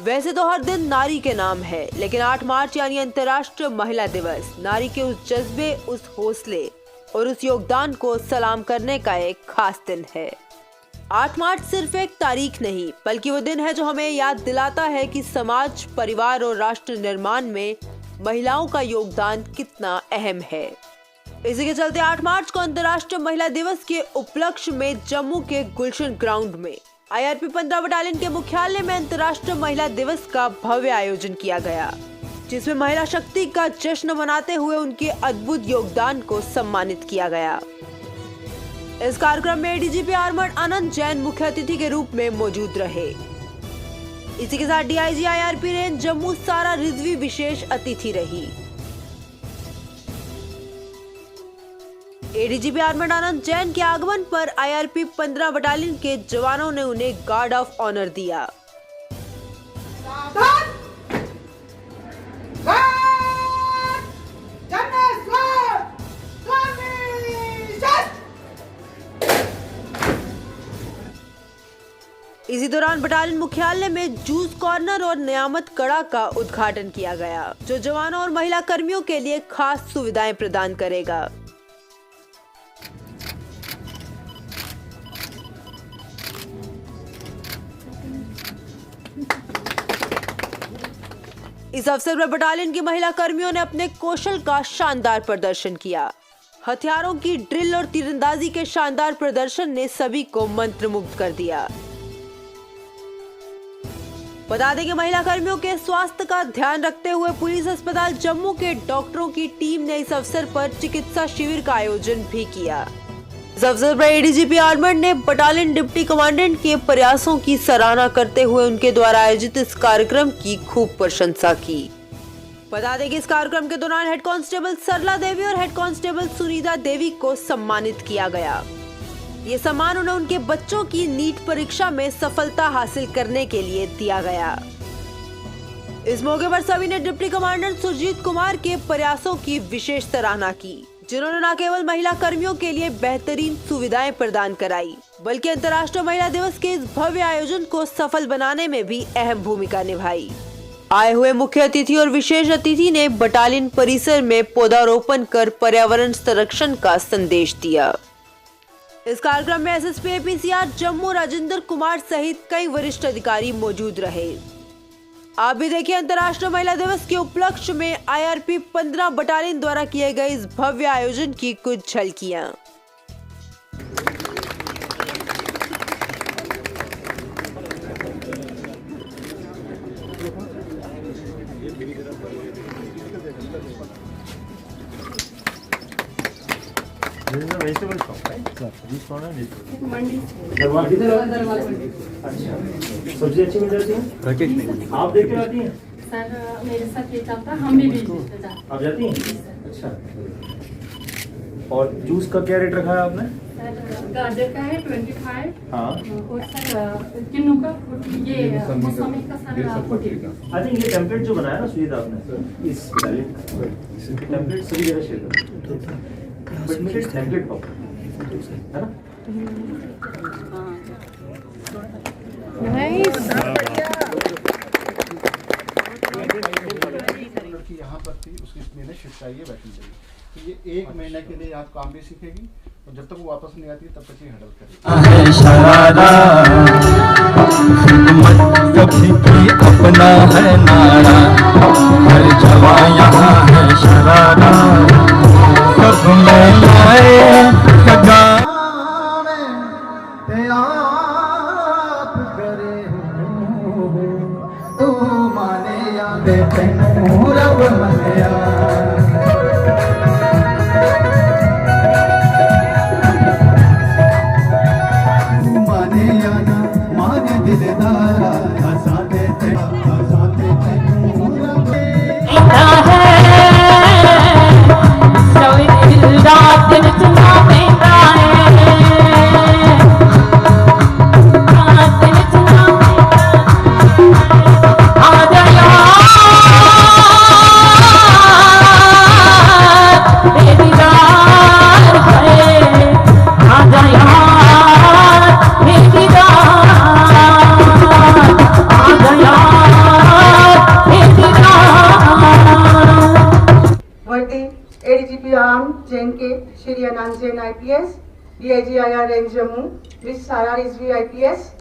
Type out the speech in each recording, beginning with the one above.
वैसे तो हर दिन नारी के नाम है, लेकिन 8 मार्च यानी अंतर्राष्ट्रीय महिला दिवस नारी के उस जज्बे, उस हौसले और उस योगदान को सलाम करने का एक खास दिन है। 8 मार्च सिर्फ एक तारीख नहीं, बल्कि वो दिन है जो हमें याद दिलाता है कि समाज, परिवार और राष्ट्र निर्माण में महिलाओं का योगदान कितना अहम है। इसी के चलते 8 मार्च को अंतर्राष्ट्रीय महिला दिवस के उपलक्ष्य में जम्मू के गुलशन ग्राउंड में IRP 15 बटालियन के मुख्यालय में अंतर्राष्ट्रीय महिला दिवस का भव्य आयोजन किया गया, जिसमें महिला शक्ति का जश्न मनाते हुए उनके अद्भुत योगदान को सम्मानित किया गया। इस कार्यक्रम में ADGP आर्मर्ड आनंद जैन मुख्य अतिथि के रूप में मौजूद रहे। इसी के साथ DIG IRP रेंज जम्मू सारा रिजवी विशेष अतिथि रही। ADGP आर्मर्ड आनंद जैन के आगमन पर IRP 15 बटालियन के जवानों ने उन्हें गार्ड ऑफ ऑनर दिया। इसी दौरान बटालियन मुख्यालय में जूस कॉर्नर और नियामत कड़ा का उद्घाटन किया गया, जो जवानों और महिला कर्मियों के लिए खास सुविधाएं प्रदान करेगा। इस अवसर पर बटालियन की महिला कर्मियों ने अपने कौशल का शानदार प्रदर्शन किया। हथियारों की ड्रिल और तीरंदाजी के शानदार प्रदर्शन ने सभी को मंत्रमुग्ध कर दिया। बता दें कि महिला कर्मियों के स्वास्थ्य का ध्यान रखते हुए पुलिस अस्पताल जम्मू के डॉक्टरों की टीम ने इस अवसर पर चिकित्सा शिविर का आयोजन भी किया। इस अवसर पर ADGP आर्मर्ड ने बटालियन डिप्टी कमांडेंट के प्रयासों की सराहना करते हुए उनके द्वारा आयोजित इस कार्यक्रम की खूब प्रशंसा की। बता दें कि इस कार्यक्रम के दौरान हेड कांस्टेबल सरला देवी और हेड कांस्टेबल सुनीता देवी को सम्मानित किया गया। ये सम्मान उन्हें उनके बच्चों की नीट परीक्षा में सफलता हासिल करने के लिए दिया गया। इस मौके पर सभी ने डिप्टी कमांडेंट सुरजीत कुमार के प्रयासों की विशेष सराहना की, जिन्होंने न केवल महिला कर्मियों के लिए बेहतरीन सुविधाएं प्रदान कराई, बल्कि अंतर्राष्ट्रीय महिला दिवस के इस भव्य आयोजन को सफल बनाने में भी अहम भूमिका निभाई। आए हुए मुख्य अतिथि और विशेष अतिथि ने बटालियन परिसर में पौधारोपण कर पर्यावरण संरक्षण का संदेश दिया। इस कार्यक्रम में SSP APCR जम्मू राजेंद्र कुमार सहित कई वरिष्ठ अधिकारी मौजूद रहे। आप भी देखिए अंतर्राष्ट्रीय महिला दिवस के उपलक्ष्य में IRP 15 बटालियन द्वारा किए गए इस भव्य आयोजन की कुछ झलकियां। वेजिटेबल शॉप है, सब्जी अच्छी मिल जाती है। आप देख आती हैं सर? मेरे साथ ये चलता, हम भी आप जाती हैं? अच्छा। और जूस का क्या रेट रखा है आपने? सर गाजर का है 25। हाँ। और सर किन्नू का ये मौसमी का सर 40। आई थिंक ये टेम्पलेट जो बनाया ना सुजीत आपने, इस टेम्पलेट सभी जगह शेयर करो, बट मुझे टेम्पलेट पाओ, है ना? लड़की यहाँ पर थी, उसकी मैंने शिफ्ट चाहिए, बैठनी चाहिए, तो ये 1 महीने के लिए आप काम भी सीखेगी और जब तक वो वापस नहीं आती तब तक ये हैंडल करेगी। अपना है नारा, हर जवा यहाँ है शरारा, कब में लाए सगा आप करे तू माने याद तेनू रब मनिया। Jain IPS, DIG IR Range Jammu, Ms. Sara Rizvi IPS,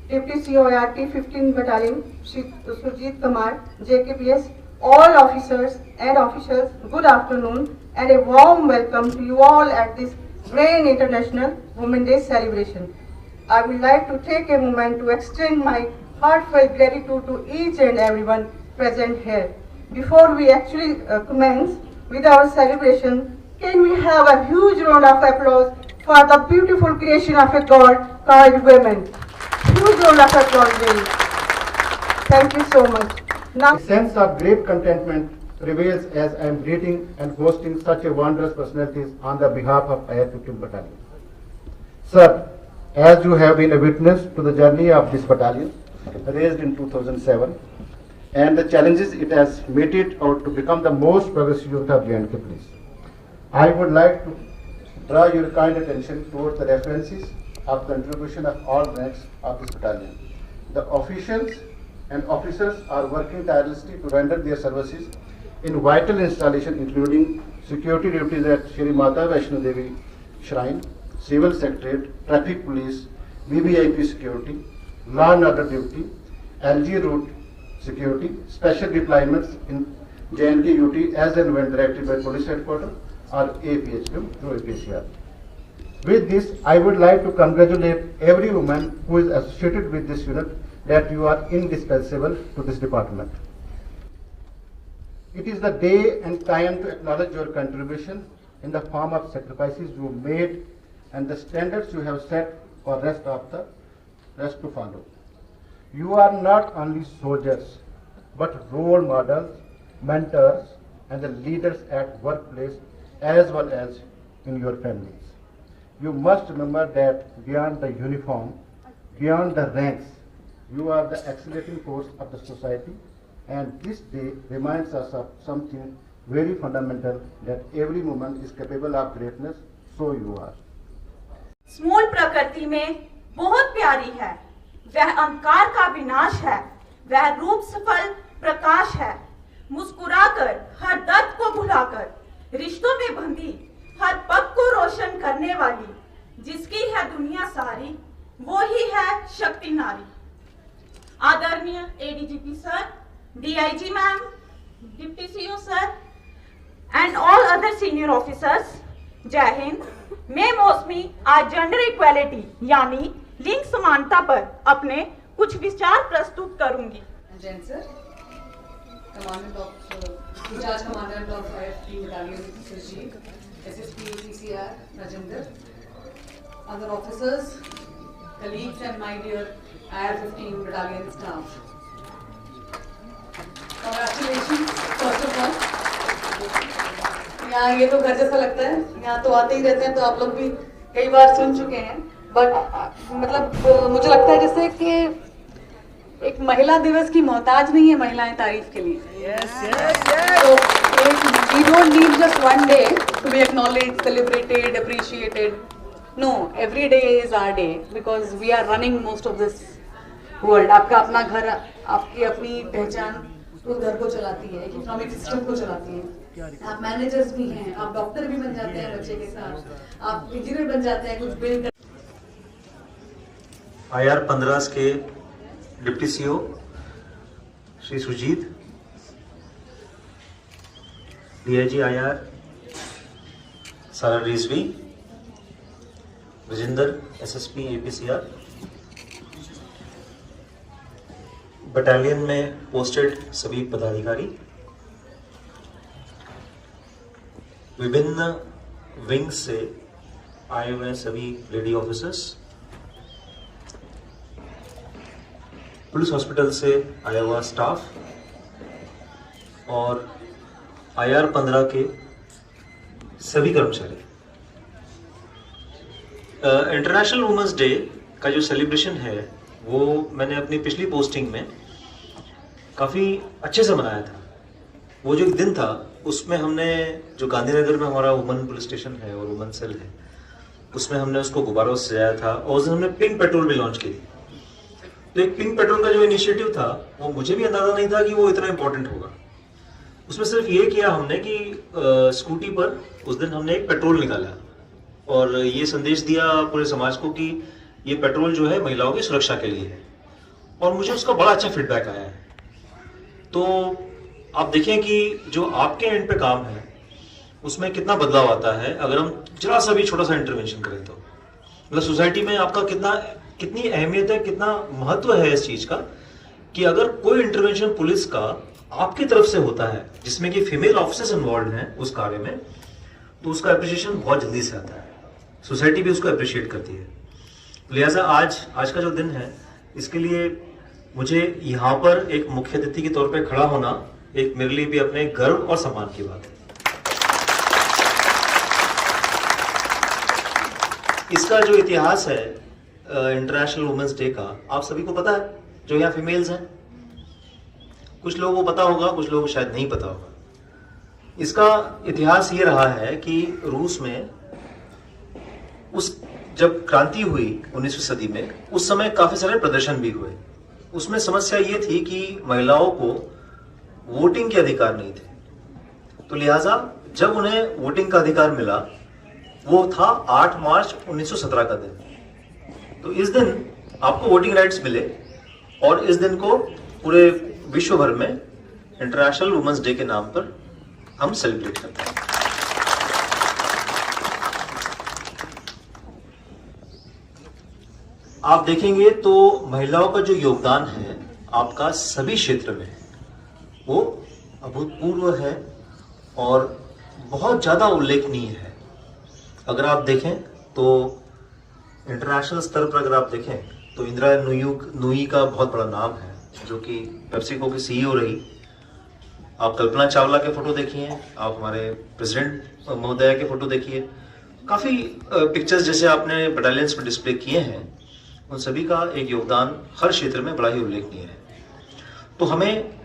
Deputy CORT 15 Battalion, Shri Surjit Kumar, JKPS, all officers and officials, good afternoon and a warm welcome to you all at this grand International Women's Day celebration. I would like to take a moment to extend my heartfelt gratitude to each and everyone present here. Before we actually commence with our celebration, can we have a huge round of applause for the beautiful creation of a God called women? Huge round of applause, really. Thank you so much. Now, A sense of great contentment prevails as I am greeting and hosting such a wondrous personalities on the behalf of IR 15 Battalion. Sir, as you have been a witness to the journey of this battalion, raised in 2007, and the challenges it has meted out to become the most progressive unit of J&K Police, I would like to draw your kind attention towards the references of contribution of all ranks of this battalion. The officials and officers are working tirelessly to render their services in vital installation, including security duties at Shri Mata Vaishno Devi Shrine, Civil Secretariat, Traffic Police, VVIP security, law and order duty, LG route security, special deployments in J&K UT as and when directed by Police Headquarters or APHQ through APCR. With this, I would like to congratulate every woman who is associated with this unit that you are indispensable to this department. It is the day and time to acknowledge your contribution in the form of sacrifices you made and the standards you have set for rest to follow. You are not only soldiers, but role models, mentors, and the leaders at workplace as well as in your families. You must remember that beyond the uniform, beyond the ranks, you are the accelerating force of the society, and this day reminds us of something very fundamental, that every woman is capable of greatness, so you are. मूल प्रकृति में बहुत प्यारी है, वह अंधकार का विनाश है, वह रूप सफल प्रकाश है, मुस्कुराकर हर दर्द को भुलाकर रिश्तों में बंधी हर पग को रोशन करने वाली, जिसकी है दुनिया सारी, वो ही है शक्ति नारी। आदरणीय ADGP sir, DIG ma'am, deputy CO sir and all other senior officers, जय हिंद। मैं मौसमी आज जेंडर इक्वालिटी यानी लिंग समानता पर अपने कुछ विचार प्रस्तुत करूंगी। Jayant sir, Charge Commandant of IR-15 Battalion, Surjit, SSP PCR, Rajinder, other officers, colleagues and my dear IR-15 Battalion staff. Congratulations, first of all. यहाँ ये तो घर जैसा लगता है, यहाँ तो आते ही रहते हैं, तो आप लोग भी कई बार सुन चुके हैं, बट मतलब मुझे लगता है जैसे कि एक महिला दिवस की मोहताज नहीं है महिलाएं तारीफ के लिए। So, we don't need just one day to be acknowledged, celebrated, appreciated. No, every day is our day because we are running most of this world. आपका अपना घर, आपकी अपनी पहचान उस घर को चलाती है, इकोनॉमिक सिस्टम को चलाती है। आप मैनेजर्स भी हैं, आप डॉक्टर भी बन जाते हैं बच्चे के साथ, आप इंजीनियर बन जाते हैं, कुछ बिल्ड। IR-15 के deputy CO Shri Sujeet, DIG IR Sara Rizvi, Rajinder SSP APCR, battalion में पोस्टेड सभी पदाधिकारी, विभिन्न विंग्स से आए हुए सभी लेडी ऑफिसर्स, पुलिस हॉस्पिटल से आया हुआ स्टाफ और IR-15 के सभी कर्मचारी। इंटरनेशनल वुमेंस डे का जो सेलिब्रेशन है वो मैंने अपनी पिछली पोस्टिंग में काफ़ी अच्छे से मनाया था। वो जो एक दिन था उसमें हमने जो गांधीनगर में हमारा वुमेन पुलिस स्टेशन है और वुमेन सेल है, उसमें हमने उसको गुब्बारों से सजाया था और उस दिन हमने पिंक पेट्रोल भी लॉन्च की थी। तो एक पिंक पेट्रोल का जो इनिशिएटिव था वो मुझे भी अंदाजा नहीं था कि वो इतना इम्पोर्टेंट होगा। उसमें सिर्फ ये किया हमने कि स्कूटी पर उस दिन हमने एक पेट्रोल निकाला और ये संदेश दिया पूरे समाज को कि ये पेट्रोल जो है महिलाओं की सुरक्षा के लिए है, और मुझे उसका बड़ा अच्छा फीडबैक आया है। तो आप देखें कि जो आपके एंड पे काम है उसमें कितना बदलाव आता है अगर हम जरा सा भी छोटा सा इंटरवेंशन करें तो। मतलब सोसाइटी में आपका कितनी अहमियत है, कितना महत्व है इस चीज का कि अगर कोई इंटरवेंशन पुलिस का आपकी तरफ से होता है जिसमें कि फीमेल ऑफिसर्स इन्वॉल्व हैं उस कार्य में, तो उसका अप्रिशिएशन बहुत जल्दी से आता है, सोसाइटी भी उसको अप्रिशिएट करती है। लिहाजा आज का जो दिन है इसके लिए मुझे यहाँ पर एक मुख्य अतिथि के तौर पे खड़ा होना एक मेरे लिए भी अपने गर्व और सम्मान की बात है। इसका जो इतिहास है इंटरनेशनल वुमेन्स डे का, आप सभी को पता है, जो यहाँ फीमेल्स हैं। कुछ लोगों को पता होगा, कुछ लोगों को शायद नहीं पता होगा। इसका इतिहास ये रहा है कि रूस में जब क्रांति हुई 19वीं सदी में, उस समय काफी सारे प्रदर्शन भी हुए। उसमें समस्या ये थी कि महिलाओं को वोटिंग के अधिकार नहीं थे। तो लिहाजा जब उन्हें वोटिंग का अधिकार मिला वो था 8 मार्च 1917 का दिन। तो इस दिन आपको वोटिंग राइट्स मिले और इस दिन को पूरे विश्व भर में इंटरनेशनल वुमेन्स डे के नाम पर हम सेलिब्रेट करते हैं। आप देखेंगे तो महिलाओं का जो योगदान है आपका सभी क्षेत्र में वो अभूतपूर्व है और बहुत ज्यादा उल्लेखनीय है। अगर आप देखें तो इंटरनेशनल स्तर पर अगर आप देखें तो इंदिरा नूई का बहुत बड़ा नाम है, जो कि पेप्सिको की सीईओ रही। आप कल्पना चावला के फोटो देखिए, आप हमारे प्रेसिडेंट महोदया के फोटो देखिए, काफी पिक्चर्स जैसे आपने बटालियंस में डिस्प्ले किए हैं, उन सभी का एक योगदान हर क्षेत्र में बड़ा ही उल्लेखनीय है। तो हमें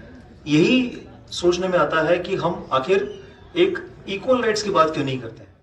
यही सोचने में आता है कि हम आखिर एक इक्वल राइट्स की बात क्यों नहीं करते हैं।